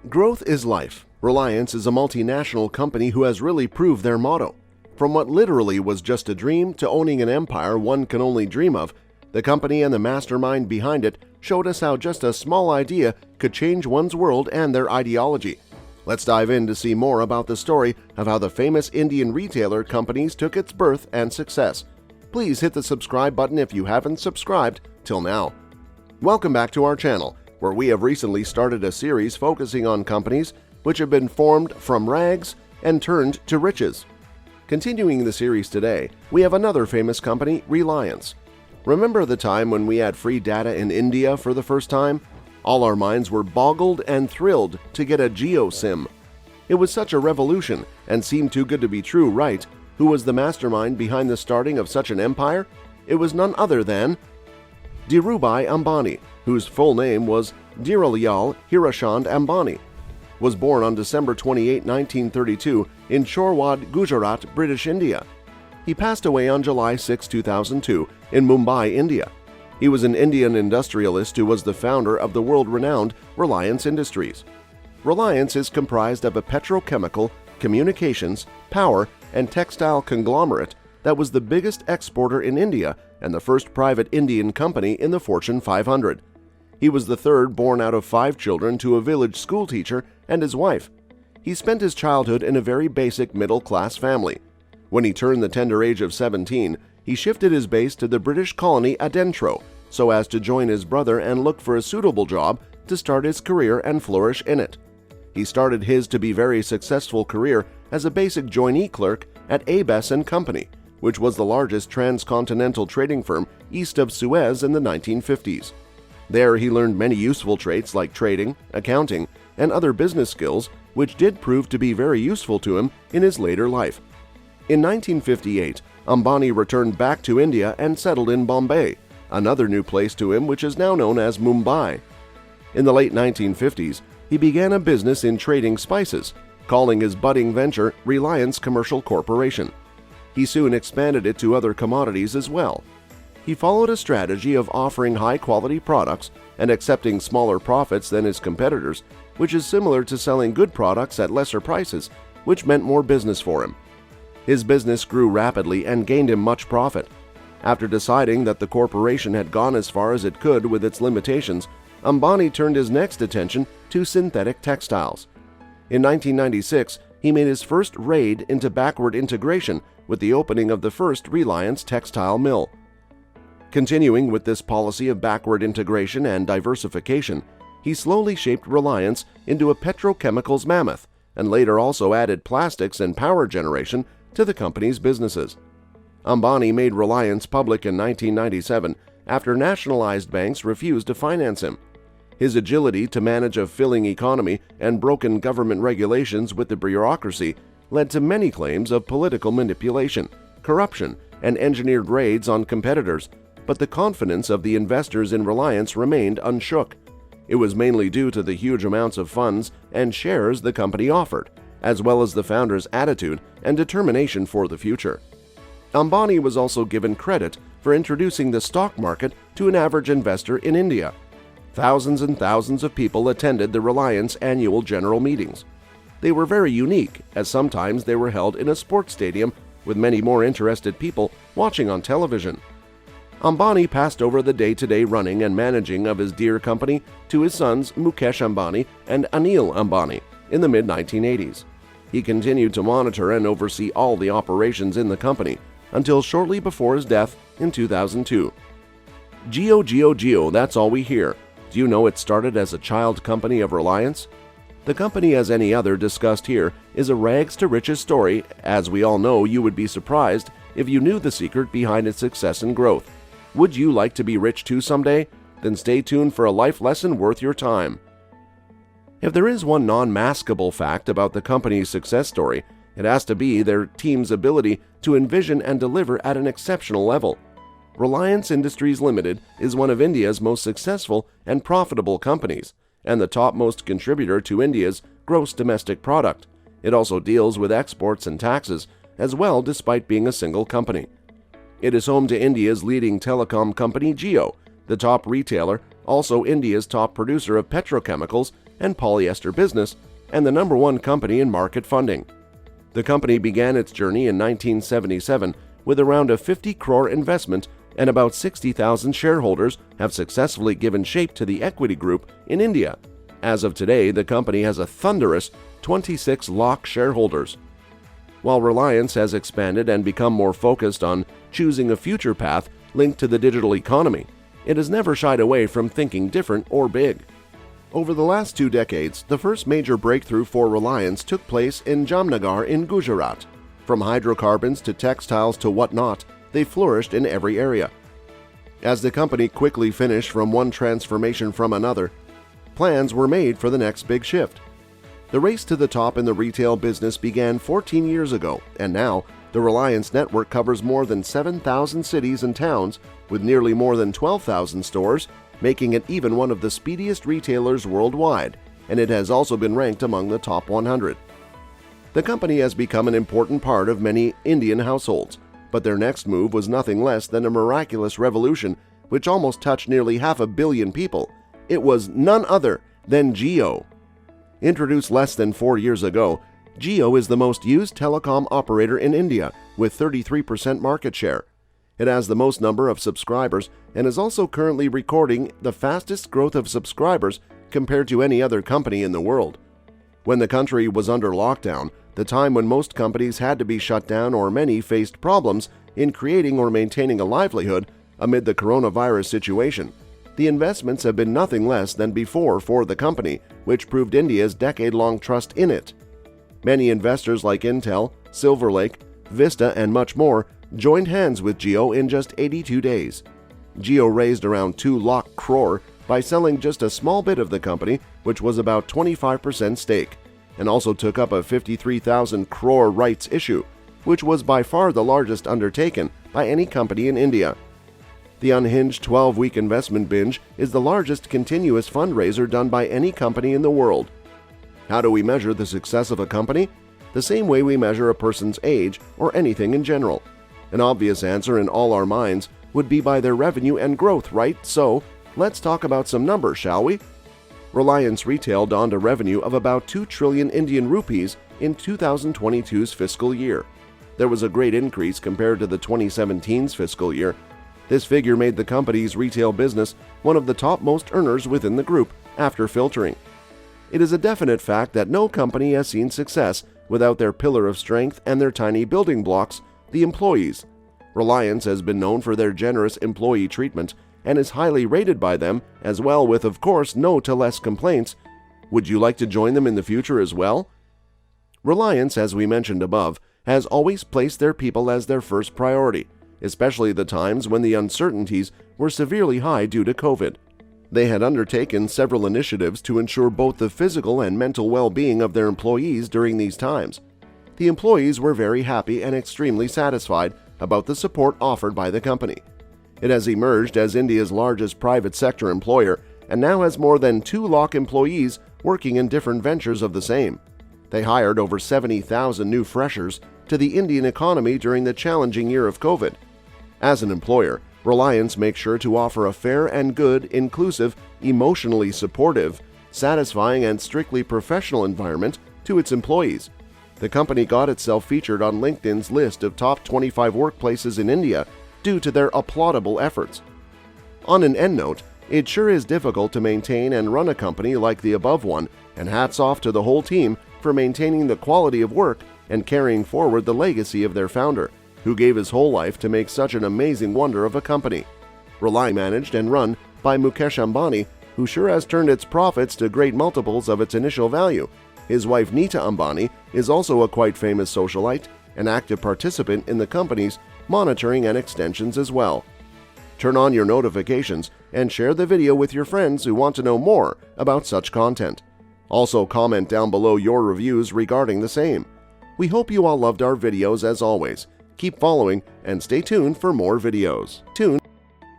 Growth is life. Reliance is a multinational company who has really proved their motto. From what literally was just a dream to owning an empire one can only dream of, the company and the mastermind behind it showed us how just a small idea could change one's world and their ideology. Let's dive in to see more about the story of how the famous Indian retailer companies took its birth and success. Please hit the subscribe button if you haven't subscribed till now. Welcome back to our channel, where we have recently started a series focusing on companies which have been formed from rags and turned to riches. Continuing the series today, we have another famous company, Reliance. Remember the time when we had free data in India for the first time? All our minds were boggled and thrilled to get a Geo SIM. It was such a revolution and seemed too good to be true, right? Who was the mastermind behind the starting of such an empire? It was none other than Dhirubhai Ambani, whose full name was Dhirulal Hirachand Ambani. Was born on December 28, 1932 in Chorwad, Gujarat, British India. He passed away on July 6, 2002 in Mumbai, India. He was an Indian industrialist who was the founder of the world-renowned Reliance Industries. Reliance is comprised of a petrochemical, communications, power, and textile conglomerate that was the biggest exporter in India and the first private Indian company in the Fortune 500. He was the third born out of 5 children to a village schoolteacher and his wife. He spent his childhood in a very basic middle-class family. When he turned the tender age of 17, he shifted his base to the British colony Adentro so as to join his brother and look for a suitable job to start his career and flourish in it. He started his to be very successful career as a basic joinee clerk at Abes & Company, which was the largest transcontinental trading firm east of Suez in the 1950s. There he learned many useful traits like trading, accounting, and other business skills, which did prove to be very useful to him in his later life. In 1958, Ambani returned back to India and settled in Bombay, another new place to him which is now known as Mumbai. In the late 1950s, he began a business in trading spices, calling his budding venture Reliance Commercial Corporation. He soon expanded it to other commodities as well. He followed a strategy of offering high-quality products and accepting smaller profits than his competitors, which is similar to selling good products at lesser prices, which meant more business for him. His business grew rapidly and gained him much profit. After deciding that the corporation had gone as far as it could with its limitations, Ambani turned his next attention to synthetic textiles. In 1996, he made his first raid into backward integration with the opening of the first Reliance textile mill. Continuing with this policy of backward integration and diversification, he slowly shaped Reliance into a petrochemicals mammoth and later also added plastics and power generation to the company's businesses. Ambani made Reliance public in 1997 after nationalized banks refused to finance him. His agility to manage a failing economy and broken government regulations with the bureaucracy led to many claims of political manipulation, corruption, and engineered raids on competitors, but the confidence of the investors in Reliance remained unshook. It was mainly due to the huge amounts of funds and shares the company offered, as well as the founder's attitude and determination for the future. Ambani was also given credit for introducing the stock market to an average investor in India. Thousands and thousands of people attended the Reliance annual general meetings. They were very unique, as sometimes they were held in a sports stadium with many more interested people watching on television. Ambani passed over the day-to-day running and managing of his dear company to his sons Mukesh Ambani and Anil Ambani in the mid-1980s. He continued to monitor and oversee all the operations in the company until shortly before his death in 2002. Geo, that's all we hear. Do you know it started as a child company of Reliance? The company, as any other discussed here, is a rags to riches story. As we all know, you would be surprised if you knew the secret behind its success and growth. Would you like to be rich too someday? Then stay tuned for a life lesson worth your time. If there is one non-maskable fact about the company's success story, it has to be their team's ability to envision and deliver at an exceptional level. Reliance Industries Limited is one of India's most successful and profitable companies, and the topmost contributor to India's gross domestic product. It also deals with exports and taxes as well, despite being a single company. It is home to India's leading telecom company Jio, the top retailer, also India's top producer of petrochemicals, and polyester business, and the #1 company in market funding. The company began its journey in 1977 with around a 50 crore investment, and about 60,000 shareholders have successfully given shape to the equity group in India. As of today, the company has a thunderous 26 lakh shareholders. While Reliance has expanded and become more focused on choosing a future path linked to the digital economy, it has never shied away from thinking different or big. Over the last 2 decades, the first major breakthrough for Reliance took place in Jamnagar in Gujarat. From hydrocarbons to textiles to whatnot, they flourished in every area. As the company quickly finished from one transformation from another, plans were made for the next big shift. The race to the top in the retail business began 14 years ago, and now the Reliance network covers more than 7,000 cities and towns with nearly more than 12,000 stores, making it even one of the speediest retailers worldwide, and it has also been ranked among the top 100. The company has become an important part of many Indian households, but their next move was nothing less than a miraculous revolution which almost touched nearly 500 million people. It was none other than Jio. Introduced less than 4 years ago, Jio is the most used telecom operator in India with 33% market share. It has the most number of subscribers and is also currently recording the fastest growth of subscribers compared to any other company in the world. When the country was under lockdown, the time when most companies had to be shut down or many faced problems in creating or maintaining a livelihood amid the coronavirus situation, the investments have been nothing less than before for the company, which proved India's decade-long trust in it. Many investors like Intel, Silver Lake, Vista, and much more joined hands with Jio in just 82 days. Jio raised around 2 lakh crore by selling just a small bit of the company, which was about 25% stake, and also took up a 53,000 crore rights issue, which was by far the largest undertaken by any company in India. The unhinged 12-week investment binge is the largest continuous fundraiser done by any company in the world. How do we measure the success of a company? The same way we measure a person's age or anything in general. An obvious answer in all our minds would be by their revenue and growth, right? So, let's talk about some numbers, shall we? Reliance Retail donned a revenue of about 2 trillion Indian rupees in 2022's fiscal year. There was a great increase compared to the 2017's fiscal year. This figure made the company's retail business one of the topmost earners within the group after filtering. It is a definite fact that no company has seen success without their pillar of strength and their tiny building blocks, the employees. Reliance has been known for their generous employee treatment and is highly rated by them as well, with, of course, no to less complaints. Would you like to join them in the future as well? Reliance, as we mentioned above, has always placed their people as their first priority, especially the times when the uncertainties were severely high due to COVID. They had undertaken several initiatives to ensure both the physical and mental well-being of their employees during these times. The employees were very happy and extremely satisfied about the support offered by the company. It has emerged as India's largest private sector employer and now has more than 2 lakh employees working in different ventures of the same. They hired over 70,000 new freshers to the Indian economy during the challenging year of COVID. As an employer, Reliance makes sure to offer a fair and good, inclusive, emotionally supportive, satisfying, and strictly professional environment to its employees. The company got itself featured on LinkedIn's list of top 25 workplaces in India due to their applaudable efforts. On an end note, it sure is difficult to maintain and run a company like the above one, and hats off to the whole team for maintaining the quality of work and carrying forward the legacy of their founder, who gave his whole life to make such an amazing wonder of a company. Reliance, managed and run by Mukesh Ambani, who sure has turned its profits to great multiples of its initial value. His wife Neeta Ambani is also a quite famous socialite, an active participant in the company's monitoring and extensions as well. Turn on your notifications and share the video with your friends who want to know more about such content. Also, comment down below your reviews regarding the same. We hope you all loved our videos as always. Keep following and stay tuned for more videos.